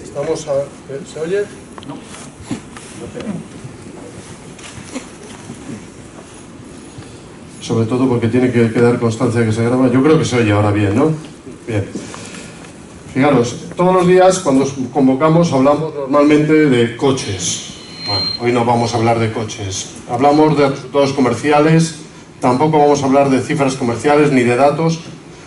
Estamos a... ¿Se oye? No. Sobre todo porque tiene que quedar constancia de que se graba. Yo creo que se oye ahora bien, ¿no? Bien. Fijaros, todos los días cuando convocamos hablamos normalmente de coches. Bueno, hoy no vamos a hablar de coches. Hablamos de resultados comerciales, tampoco vamos a hablar de cifras comerciales ni de datos.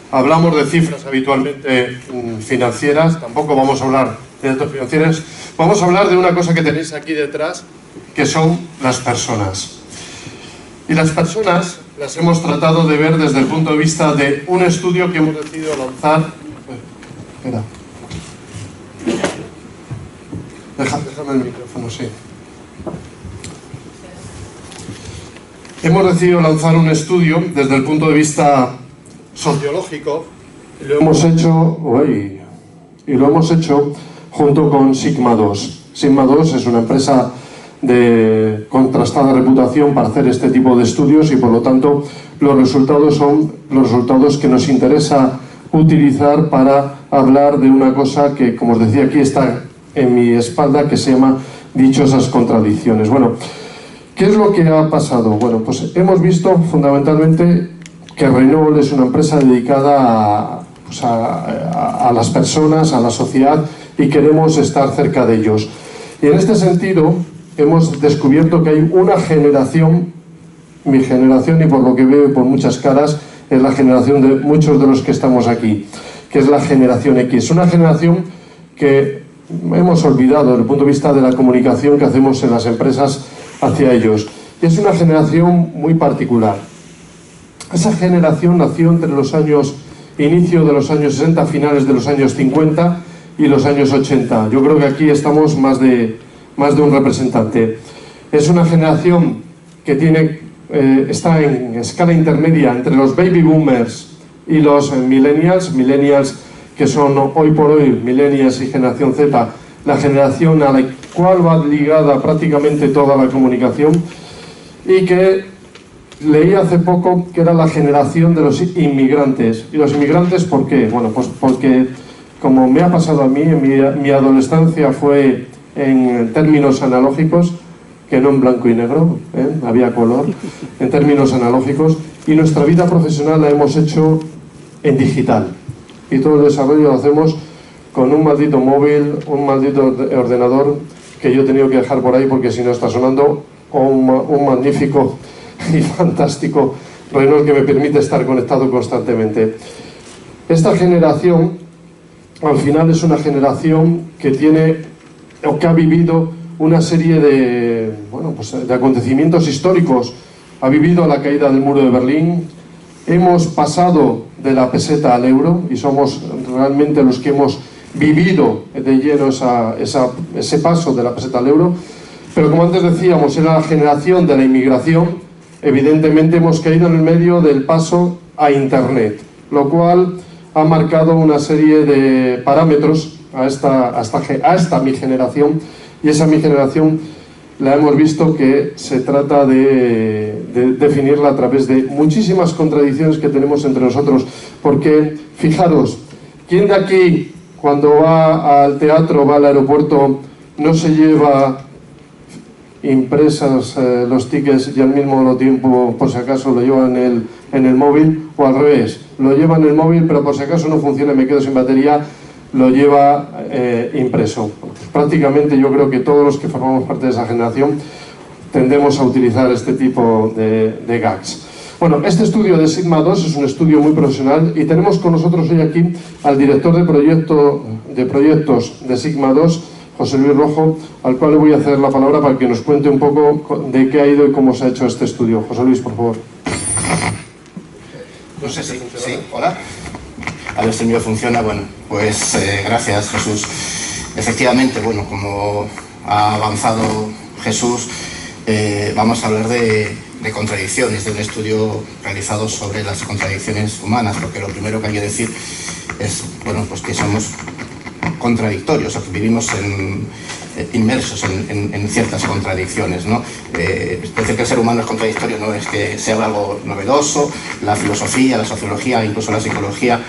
Hablamos de cifras habitualmente financieras, tampoco vamos a hablar de datos financieros. Vamos a hablar de una cosa que tenéis aquí detrás, que son las personas. Y las personas las hemos tratado de ver desde el punto de vista de un estudio que hemos decidido lanzar. Espera. Déjame el micrófono, sí. Hemos decidido lanzar un estudio desde el punto de vista sociológico y lo hemos hecho junto con Sigma 2. Sigma 2 es una empresa de contrastada reputación para hacer este tipo de estudios y por lo tanto los resultados son los resultados que nos interesa utilizar para hablar de una cosa que, como os decía, aquí está en mi espalda, que se llama dichosas contradicciones. Bueno, ¿qué es lo que ha pasado? Bueno, pues hemos visto fundamentalmente que Renault es una empresa dedicada a las personas, a la sociedad, y queremos estar cerca de ellos. Y en este sentido hemos descubierto que hay una generación, mi generación, y por lo que veo y por muchas caras, es la generación de muchos de los que estamos aquí, que es la generación X. Una generación que hemos olvidado desde el punto de vista de la comunicación que hacemos en las empresas hacia ellos. Y es una generación muy particular. Esa generación nació entre los años, inicio de los años 60, finales de los años 50 y los años 80. Yo creo que aquí estamos más de un representante. Es una generación que está en escala intermedia entre los baby boomers y los millennials que son hoy por hoy millennials y generación Z, la generación a la cual va ligada prácticamente toda la comunicación, y que leí hace poco que era la generación de los inmigrantes. ¿Y los inmigrantes por qué? Bueno, pues porque, como me ha pasado a mí, mi adolescencia fue en términos analógicos, que no en blanco y negro, había color, en términos analógicos, y nuestra vida profesional la hemos hecho en digital. Y todo el desarrollo lo hacemos con un maldito móvil, un maldito ordenador que yo he tenido que dejar por ahí porque si no está sonando, o un magnífico y fantástico Renault que me permite estar conectado constantemente. Esta generación, al final, es una generación que tiene o que ha vivido una serie de acontecimientos históricos. Ha vivido la caída del muro de Berlín, hemos pasado de la peseta al euro y somos realmente los que hemos vivido de lleno ese paso de la peseta al euro, pero como antes decíamos, era la generación de la inmigración. Evidentemente hemos caído en el medio del paso a Internet, lo cual ha marcado una serie de parámetros a esta mi generación, y esa mi generación la hemos visto que se trata de definirla a través de muchísimas contradicciones que tenemos entre nosotros, porque fijaros, ¿quién de aquí cuando va al teatro, va al aeropuerto, no se lleva impresas los tickets y al mismo tiempo, por si acaso, lo lleva en el móvil? O al revés, lo lleva en el móvil, pero por si acaso no funciona y me quedo sin batería, lo lleva impreso. Prácticamente yo creo que todos los que formamos parte de esa generación tendemos a utilizar este tipo de gags. Bueno, este estudio de Sigma 2 es un estudio muy profesional y tenemos con nosotros hoy aquí al director de proyectos de Sigma 2, José Luis Rojo, al cual le voy a ceder la palabra para que nos cuente un poco de qué ha ido y cómo se ha hecho este estudio. José Luis, por favor. No sé si... Sí, hola. A ver si el mío funciona. Bueno, pues gracias, Jesús. Efectivamente, bueno, como ha avanzado Jesús, vamos a hablar de contradicciones, de un estudio realizado sobre las contradicciones humanas, porque lo primero que hay que decir es, bueno, pues que somos contradictorios, o que vivimos inmersos en ciertas contradicciones, ¿no? Decir que el ser humano es contradictorio no es que sea algo novedoso. La filosofía, la sociología, incluso la psicología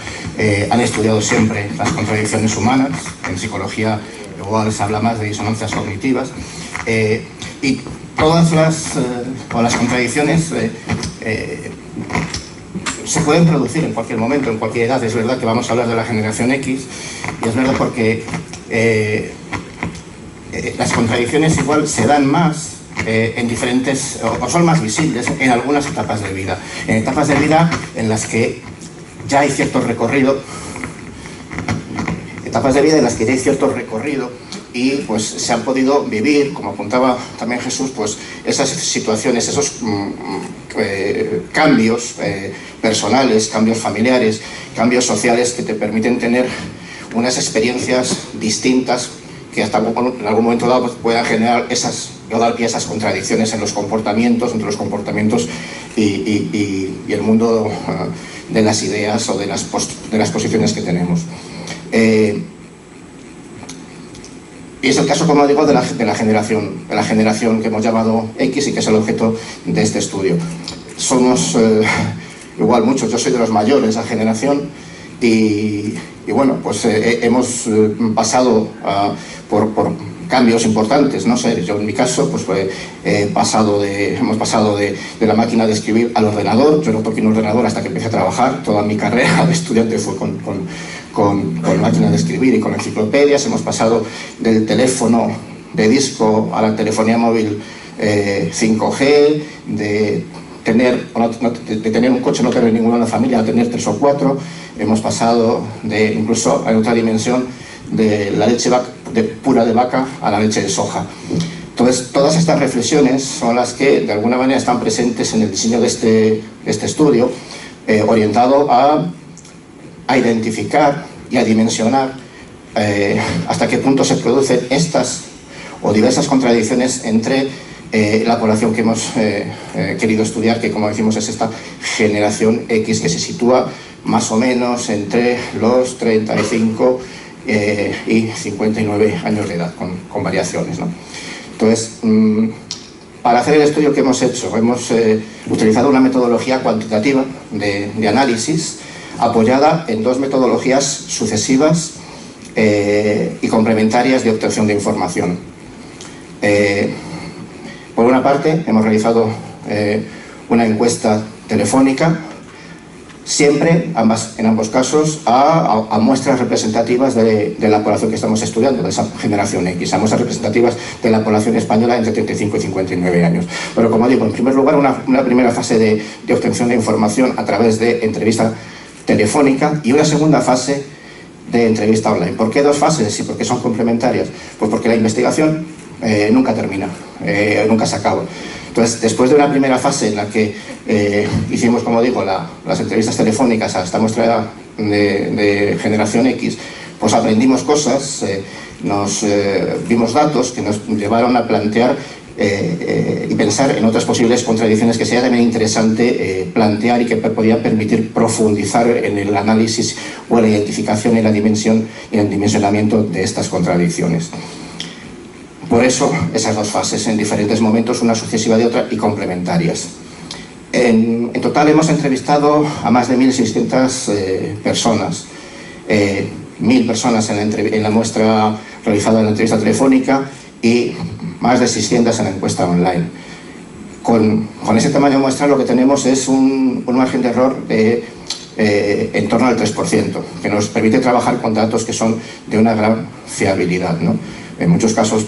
han estudiado siempre las contradicciones humanas. En psicología igual se habla más de disonancias cognitivas. Y todas las contradicciones se pueden producir en cualquier momento, en cualquier edad. Es verdad que vamos a hablar de la generación X, y es verdad porque las contradicciones igual se dan más en diferentes, o son más visibles en algunas etapas de vida. En etapas de vida en las que ya hay cierto recorrido, y pues se han podido vivir, como apuntaba también Jesús, pues esas situaciones, esos cambios personales, cambios familiares, cambios sociales que te permiten tener unas experiencias distintas que hasta en algún momento dado pues, puedan generar o dar pie a esas contradicciones en los comportamientos, entre los comportamientos y el mundo de las ideas o de las posiciones que tenemos. Y es el caso, como digo, de la generación que hemos llamado X y que es el objeto de este estudio. Somos igual muchos, yo soy de los mayores de esa generación y bueno, pues hemos pasado por cambios importantes, no sé, yo en mi caso pues hemos pasado de la máquina de escribir al ordenador. Yo no toqué un ordenador hasta que empecé a trabajar. Toda mi carrera de estudiante fue con máquina de escribir y con enciclopedias. Hemos pasado del teléfono de disco a la telefonía móvil 5G, de tener un coche, no tener ninguno en la familia, a tener 3 o 4. Hemos pasado de, incluso en otra dimensión, de la leche pura de vaca a la leche de soja. Entonces, todas estas reflexiones son las que de alguna manera están presentes en el diseño de este estudio, orientado a identificar y a dimensionar hasta qué punto se producen estas o diversas contradicciones entre la población que hemos querido estudiar, que como decimos es esta generación X, que se sitúa más o menos entre los 35 y 59 años de edad, con variaciones, ¿no? Entonces, para hacer el estudio que hemos hecho, hemos utilizado una metodología cuantitativa de análisis apoyada en 2 metodologías sucesivas y complementarias de obtención de información. Por una parte, hemos realizado una encuesta telefónica, siempre, en ambos casos, a muestras representativas de la población que estamos estudiando, de esa generación X, a muestras representativas de la población española entre 35 y 59 años. Pero como digo, en primer lugar, una primera fase de obtención de información a través de entrevista telefónica y una segunda fase de entrevista online. ¿Por qué 2 fases y por qué son complementarias? Pues porque la investigación nunca termina, nunca se acaba. Entonces, después de una primera fase en la que hicimos, como digo, las entrevistas telefónicas a esta muestra de generación X, pues aprendimos cosas, vimos datos que nos llevaron a plantear y pensar en otras posibles contradicciones que sería también interesante plantear y que podían permitir profundizar en el análisis o en la identificación y la dimensión y el dimensionamiento de estas contradicciones. Por eso, esas 2 fases, en diferentes momentos, una sucesiva de otra y complementarias. En total hemos entrevistado a más de 1.600 personas. 1.000 personas en la muestra realizada en la entrevista telefónica y más de 600 en la encuesta online. Con ese tamaño de muestra lo que tenemos es un margen de error de en torno al 3%, que nos permite trabajar con datos que son de una gran fiabilidad, ¿no? En muchos casos,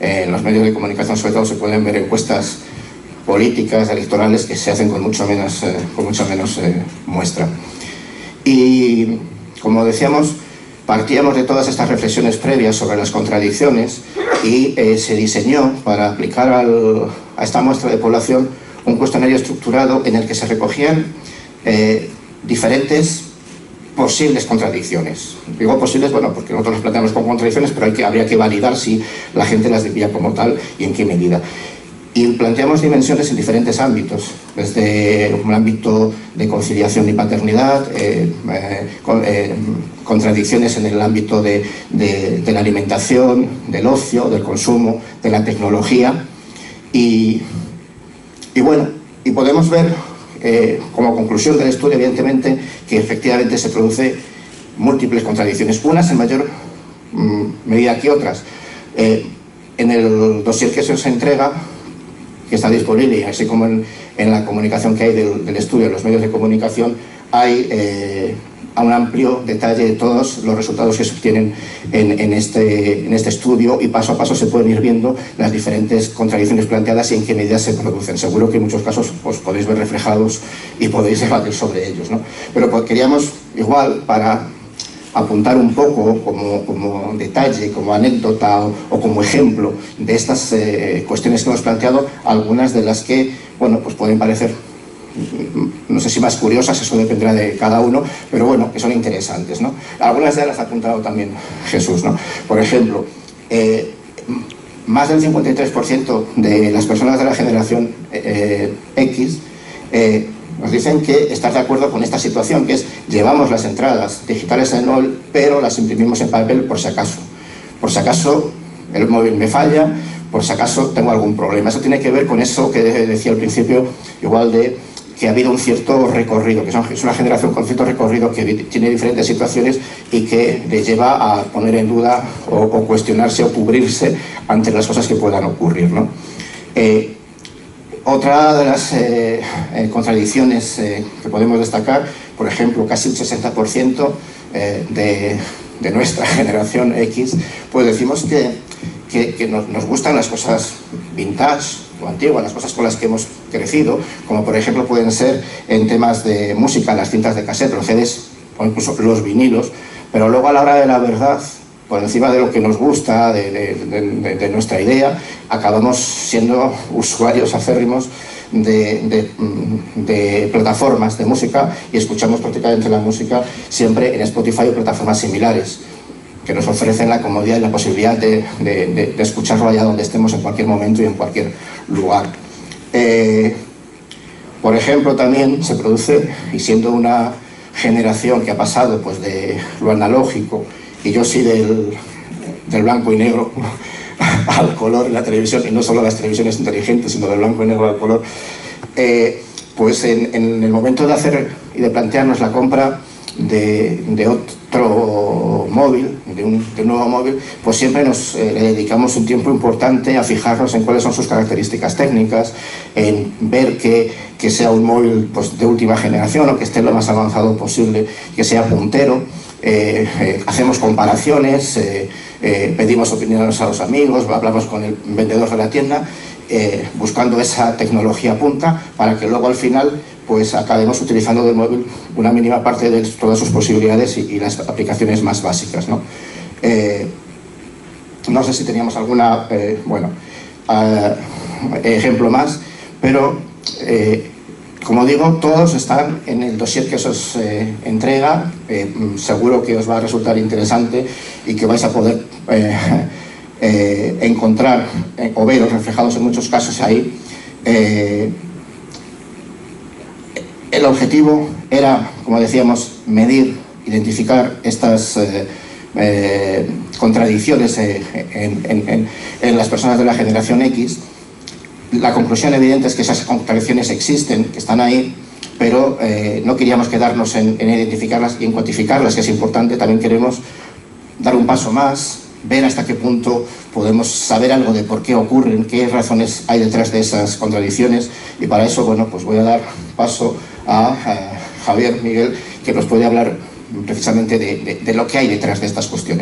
en los medios de comunicación sobre todo se pueden ver encuestas políticas, electorales, que se hacen con mucho menos muestra. Y, como decíamos, partíamos de todas estas reflexiones previas sobre las contradicciones y se diseñó para aplicar a esta muestra de población un cuestionario estructurado en el que se recogían diferentes posibles contradicciones. Digo posibles, bueno, porque nosotros las planteamos como contradicciones, pero habría que validar si la gente las vivía como tal y en qué medida. Y planteamos dimensiones en diferentes ámbitos, desde un ámbito de conciliación y paternidad, contradicciones en el ámbito de la alimentación, del ocio, del consumo, de la tecnología. Y bueno, y podemos ver como conclusión del estudio, evidentemente, que efectivamente se produce múltiples contradicciones, unas en mayor medida que otras. En el dossier que se os entrega, que está disponible, así como en la comunicación que hay del estudio en los medios de comunicación, hay un amplio detalle de todos los resultados que se obtienen en este estudio, y paso a paso se pueden ir viendo las diferentes contradicciones planteadas y en qué medida se producen. Seguro que en muchos casos os podéis ver reflejados y podéis debatir sobre ellos, ¿no? Pero pues queríamos, igual, para apuntar un poco como detalle, como anécdota o como ejemplo de estas cuestiones que hemos planteado, algunas de las que, bueno, pues pueden parecer, no sé si más curiosas, eso dependerá de cada uno, pero bueno, que son interesantes, ¿no? Algunas de ellas ha apuntado también Jesús, ¿no? Por ejemplo, más del 53% de las personas de la generación X nos dicen que están de acuerdo con esta situación, que es: llevamos las entradas digitales en el móvil, pero las imprimimos en papel por si acaso. Por si acaso el móvil me falla, por si acaso tengo algún problema. Eso tiene que ver con eso que decía al principio, igual, de que ha habido un cierto recorrido, que es una generación con cierto recorrido que tiene diferentes situaciones y que le lleva a poner en duda o cuestionarse o cubrirse ante las cosas que puedan ocurrir, ¿no? Otra de las contradicciones que podemos destacar, por ejemplo, casi un 60% de nuestra generación X, pues decimos que nos gustan las cosas vintage o antiguas, las cosas con las que hemos crecido, como por ejemplo pueden ser en temas de música, las cintas de cassette, los CDs o incluso los vinilos, pero luego a la hora de la verdad, por encima de lo que nos gusta, de nuestra idea, acabamos siendo usuarios acérrimos de plataformas de música, y escuchamos prácticamente la música siempre en Spotify o plataformas similares, que nos ofrecen la comodidad y la posibilidad de escucharlo allá donde estemos, en cualquier momento y en cualquier lugar. Por ejemplo, también se produce, y siendo una generación que ha pasado pues de lo analógico, y yo sí del blanco y negro al color en la televisión, y no solo las televisiones inteligentes, sino del blanco y negro al color, pues en el momento de hacer y de plantearnos la compra de otro móvil, de un nuevo móvil, pues siempre le dedicamos un tiempo importante a fijarnos en cuáles son sus características técnicas, en ver que sea un móvil pues de última generación, o que esté lo más avanzado posible, que sea puntero. Hacemos comparaciones, pedimos opiniones a los amigos, hablamos con el vendedor de la tienda, buscando esa tecnología punta, para que luego al final pues acabemos utilizando del móvil una mínima parte de todas sus posibilidades y las aplicaciones más básicas, ¿no? No sé si teníamos alguna ejemplo más, pero como digo, todos están en el dossier que se os entrega. Seguro que os va a resultar interesante y que vais a poder encontrar o veros reflejados en muchos casos ahí. El objetivo era, como decíamos, medir, identificar estas contradicciones en las personas de la generación X. La conclusión evidente es que esas contradicciones existen, que están ahí, pero no queríamos quedarnos en identificarlas y en cuantificarlas, que es importante. También queremos dar un paso más, ver hasta qué punto podemos saber algo de por qué ocurren, qué razones hay detrás de esas contradicciones, y para eso, bueno, pues voy a dar paso a Javier Miguel, que nos puede hablar precisamente de lo que hay detrás de estas cuestiones.